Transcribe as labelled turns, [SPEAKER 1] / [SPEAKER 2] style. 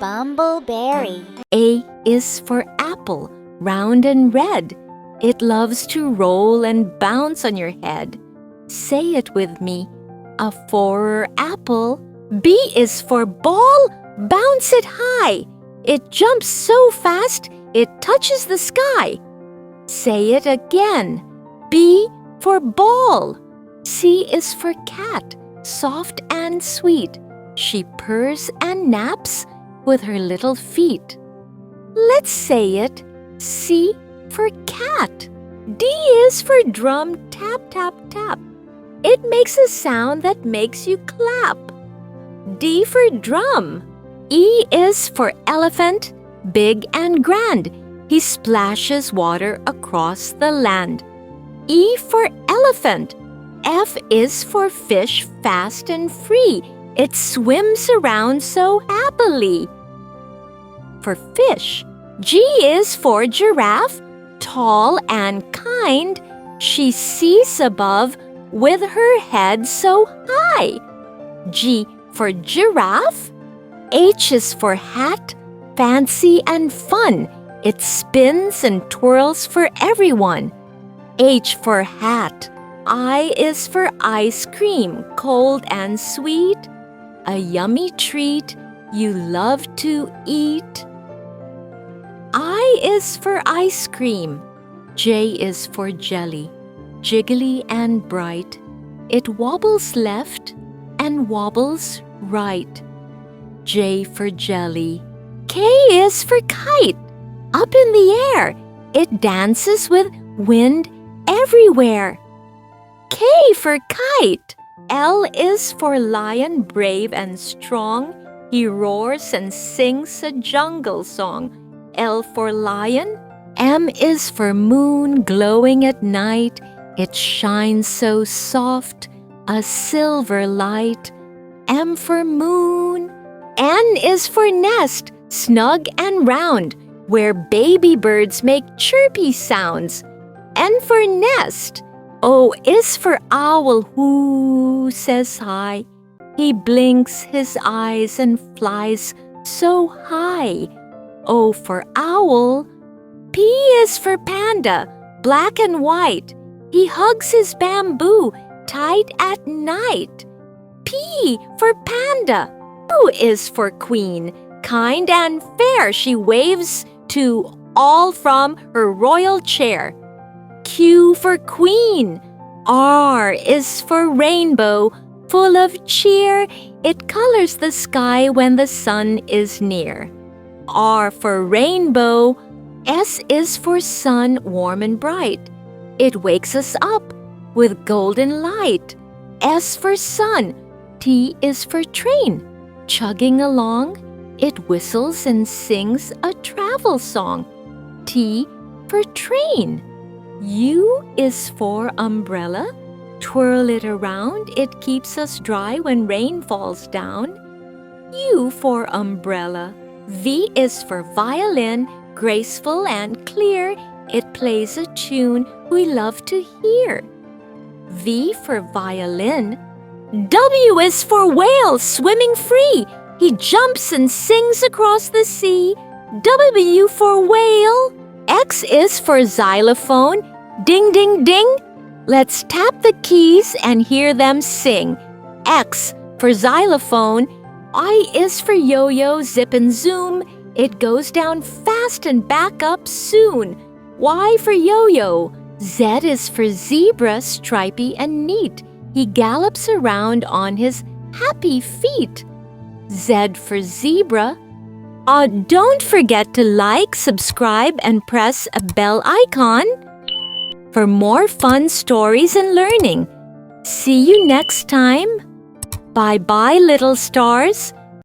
[SPEAKER 1] Bumbleberry.
[SPEAKER 2] A is for apple, round and red. It loves to roll and bounce on your head. Say it with me. A for apple. B is for ball, bounce it high. It jumps so fast, it touches the sky. Say it again. B for ball. C is for cat, soft and sweet. She purrs and naps with her little feet. Let's say it. C for cat. D is for drum, tap, tap, tap. It makes a sound that makes you clap. D for drum. E is for elephant, big and grand. He splashes water across the land. E for elephant. F is for fish, fast and free. It swims around so happily. For fish. G is for giraffe, tall and kind. She sees above with her head so high. G for giraffe. H is for hat, fancy and fun. It spins and twirls for everyone. H for hat. I is for ice cream, cold and sweet. A yummy treat you love to eat. I is for ice cream. J is for jelly, jiggly and bright. It wobbles left and wobbles right. J for jelly. K is for kite. Up in the air, it dances with wind everywhere. K for kite. L is for lion, brave and strong. He roars and sings a jungle song. L for lion. M is for moon, glowing at night. It shines so soft, a silver light. M for moon. N is for nest, snug and round, where baby birds make chirpy sounds. N for nest. O is for owl, who says hi. He blinks his eyes and flies so high. O for owl. P is for panda, black and white. He hugs his bamboo tight at night. P for panda. Q is for queen, kind and fair. She waves to all from her royal chair. Q for queen. R is for rainbow, full of cheer. It colors the sky when the sun is near. R for rainbow. S is for sun, warm and bright. It wakes us up with golden light. S for sun. T is for train. Chugging along, it whistles and sings a travel song. T for train. U is for umbrella. Twirl it around, it keeps us dry when rain falls down. U for umbrella. V is for violin, graceful and clear. It plays a tune we love to hear. V for violin. W is for whale, swimming free. He jumps and sings across the sea. W for whale. X is for xylophone. Ding, ding, ding. Let's tap the keys and hear them sing. X for xylophone. I is for yo-yo, zip and zoom. It goes down fast and back up soon. Y for yo-yo. Z is for zebra, stripy and neat. He gallops around on his happy feet. Z for zebra. Don't forget to like, subscribe, and press a bell icon for more fun stories and learning. See you next time. Bye-bye, little stars.